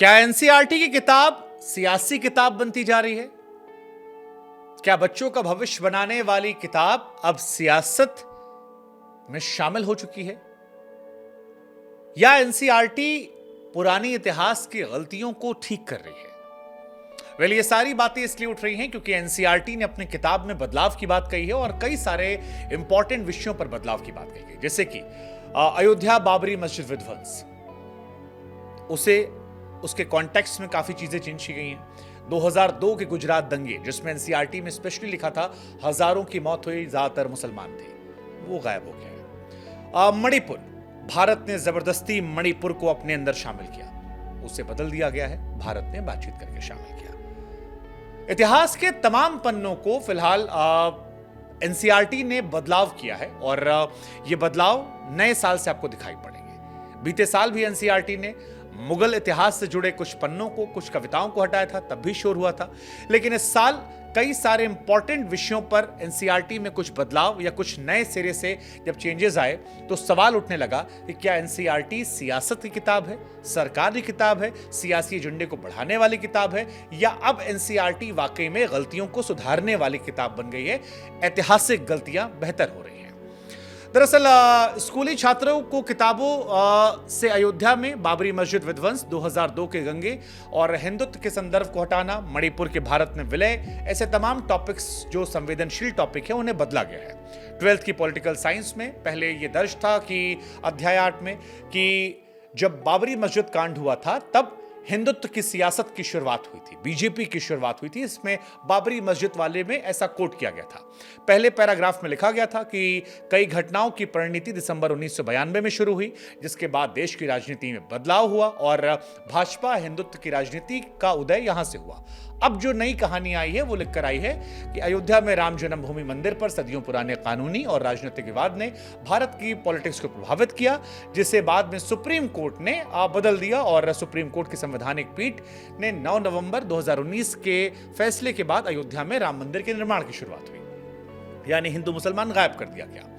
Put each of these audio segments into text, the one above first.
क्या एनसीईआरटी की किताब सियासी किताब बनती जा रही है? क्या बच्चों का भविष्य बनाने वाली किताब अब सियासत में शामिल हो चुकी है? या एनसीईआरटी पुरानी इतिहास की गलतियों को ठीक कर रही है? ये सारी बातें इसलिए उठ रही हैं क्योंकि एनसीईआरटी ने अपनी किताब में बदलाव की बात कही है और कई सारे इंपॉर्टेंट विषयों पर बदलाव की बात कही है, जैसे कि अयोध्या बाबरी मस्जिद विध्वंस, उसके कॉन्टेक्स्ट में काफी चीजें चेंज की गई हैं। 2002 के गुजरात दंगे, जिसमें एनसीईआरटी में स्पेशली लिखा था हजारों की मौत हुई, ज्यादातर मुसलमान थे, वो गायब हो गया है। मणिपुर, भारत ने जबरदस्ती मणिपुर को अपने अंदर शामिल किया, उसे बदल दिया गया है, भारत ने बातचीत करके शामिल किया। इतिहास के तमाम पन्नों को फिलहाल एनसीईआरटी ने बदलाव किया है और ये बदलाव नए साल से आपको दिखाई पड़ेंगे। बीते साल भी एनसीईआरटी ने मुगल इतिहास से जुड़े कुछ पन्नों को, कुछ कविताओं को हटाया था, तब भी शोर हुआ था। लेकिन इस साल कई सारे इंपॉर्टेंट विषयों पर एनसीईआरटी में कुछ बदलाव या कुछ नए सिरे से जब चेंजेस आए तो सवाल उठने लगा कि क्या एनसीईआरटी सियासत की किताब है, सरकारी किताब है, सियासी एजेंडे को बढ़ाने वाली किताब है, या अब एनसीईआरटी वाकई में गलतियों को सुधारने वाली किताब बन गई है, ऐतिहासिक गलतियां बेहतर हो रही हैं। दरअसल स्कूली छात्रों को किताबों से अयोध्या में बाबरी मस्जिद विध्वंस, 2002 के दंगे और हिंदुत्व के संदर्भ को हटाना, मणिपुर के भारत में विलय, ऐसे तमाम टॉपिक्स जो संवेदनशील टॉपिक है उन्हें बदला गया है। 12th की पॉलिटिकल साइंस में पहले यह दर्ज था कि अध्याय 8 में कि जब बाबरी मस्जिद कांड हुआ था तब हिंदुत्व की सियासत की शुरुआत हुई थी, बीजेपी की शुरुआत हुई थी। इसमें बाबरी मस्जिद वाले में ऐसा कोट किया गया था। पहले पैराग्राफ में लिखा गया था कि कई घटनाओं की परिणति दिसंबर 1992 में शुरू हुई, जिसके बाद देश की राजनीति में बदलाव हुआ और भाजपा हिंदुत्व की राजनीति का उदय यहां से हुआ। अब जो नई कहानी आई है वो लिखकर आई है कि अयोध्या में राम जन्मभूमि मंदिर पर सदियों पुराने कानूनी और राजनीतिक विवाद ने भारत की पॉलिटिक्स को प्रभावित किया, जिसे बाद में सुप्रीम कोर्ट ने बदल दिया और सुप्रीम कोर्ट की संवैधानिक पीठ ने 9 नवंबर 2019 के फैसले के बाद अयोध्या में राम मंदिर के निर्माण की शुरुआत हुई, यानी हिंदू मुसलमान गायब कर दिया गया।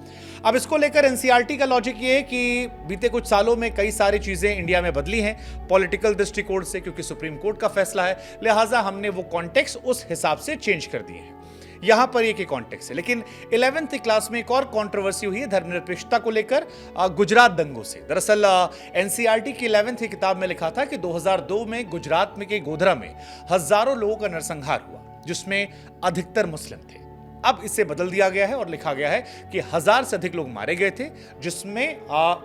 अब इसको लेकर एनसीईआरटी का लॉजिक ये है कि बीते कुछ सालों में कई सारी चीजें इंडिया में बदली हैं पॉलिटिकल दृष्टिकोण से, क्योंकि सुप्रीम कोर्ट का फैसला है, लिहाजा हमने वो कॉन्टेक्स्ट उस हिसाब से चेंज कर दिए हैं। यहां पर एक कॉन्टेक्स्ट है। लेकिन 11th क्लास में एक और कंट्रोवर्सी हुई है धर्मनिरपेक्षता को लेकर गुजरात दंगों से। दरअसल एनसीईआरटी की 11th की किताब में लिखा था कि 2002 में गुजरात में के गोधरा में हजारों लोगों का नरसंहार हुआ, जिसमें अधिकतर मुस्लिम थे। अब इसे बदल दिया गया है और लिखा गया है कि 1000 से अधिक लोग मारे गए थे, जिसमें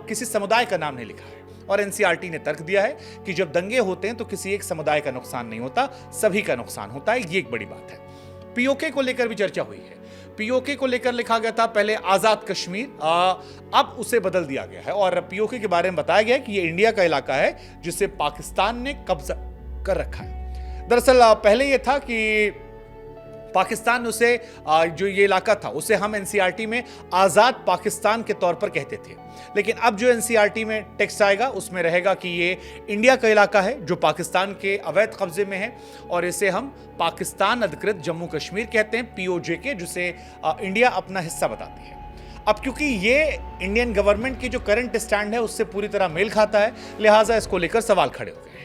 किसी समुदाय का नाम नहीं लिखा है। और एनसीईआरटी ने तर्क दिया है कि जब दंगे होते हैं तो किसी एक समुदाय का नुकसान नहीं होता, सभी का नुकसान होता है। ये एक बड़ी बात है। पीओके को लेकर भी चर्चा हुई है। पीओके को लेकर लिखा गया था पहले आजाद कश्मीर, अब उसे बदल दिया गया है और पीओके के बारे में बताया गया कि ये इंडिया का इलाका है जिसे पाकिस्तान ने कब्जा कर रखा है। दरअसल पहले यह था कि पाकिस्तान उसे जो ये इलाका था उसे हम एनसीईआरटी में आजाद पाकिस्तान के तौर पर कहते थे, लेकिन अब जो एनसीईआरटी में टेक्स्ट आएगा उसमें रहेगा कि ये इंडिया का इलाका है जो पाकिस्तान के अवैध कब्जे में है और इसे हम पाकिस्तान अधिकृत जम्मू कश्मीर कहते हैं, पीओजे, जिसे इंडिया अपना हिस्सा बताती है। अब क्योंकि ये इंडियन गवर्नमेंट की जो करंट स्टैंड है उससे पूरी तरह मेल खाता है, लिहाजा इसको लेकर सवाल खड़े हो गए हैं।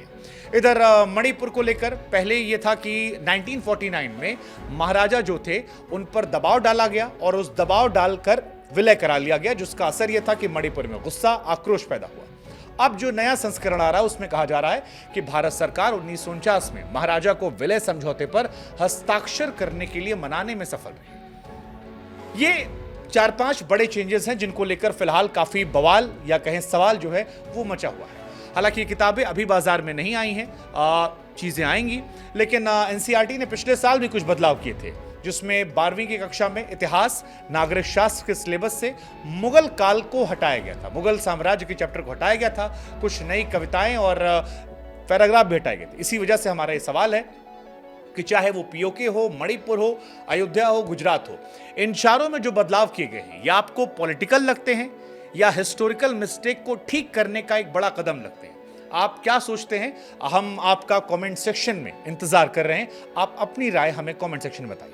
इधर मणिपुर को लेकर पहले यह था कि 1949 में महाराजा जो थे उन पर दबाव डाला गया और उस दबाव डालकर विलय करा लिया गया, जिसका असर यह था कि मणिपुर में गुस्सा, आक्रोश पैदा हुआ। अब जो नया संस्करण आ रहा है उसमें कहा जा रहा है कि भारत सरकार 1949 में महाराजा को विलय समझौते पर हस्ताक्षर करने के लिए मनाने में सफल रही। ये 4-5 बड़े चेंजेस हैं जिनको लेकर फिलहाल काफी बवाल या कहें सवाल जो है वो मचा हुआ है। हालांकि ये किताबें अभी बाजार में नहीं आई हैं, चीजें आएंगी, लेकिन एनसीईआरटी ने पिछले साल भी कुछ बदलाव किए थे, जिसमें 12वीं की कक्षा में इतिहास, नागरिक शास्त्र के सिलेबस से मुगल काल को हटाया गया था, मुगल साम्राज्य के चैप्टर को हटाया गया था, कुछ नई कविताएं और पैराग्राफ भी हटाए गए थे। इसी वजह से हमारा ये सवाल है कि चाहे वो पीओके हो, मणिपुर हो, अयोध्या हो, गुजरात हो, इन चारों में जो बदलाव किए गए हैं, या आपको पॉलिटिकल लगते हैं या हिस्टोरिकल मिस्टेक को ठीक करने का एक बड़ा कदम लगते हैं? आप क्या सोचते हैं? हम आपका कमेंट सेक्शन में इंतजार कर रहे हैं। आप अपनी राय हमें कमेंट सेक्शन में बताइए।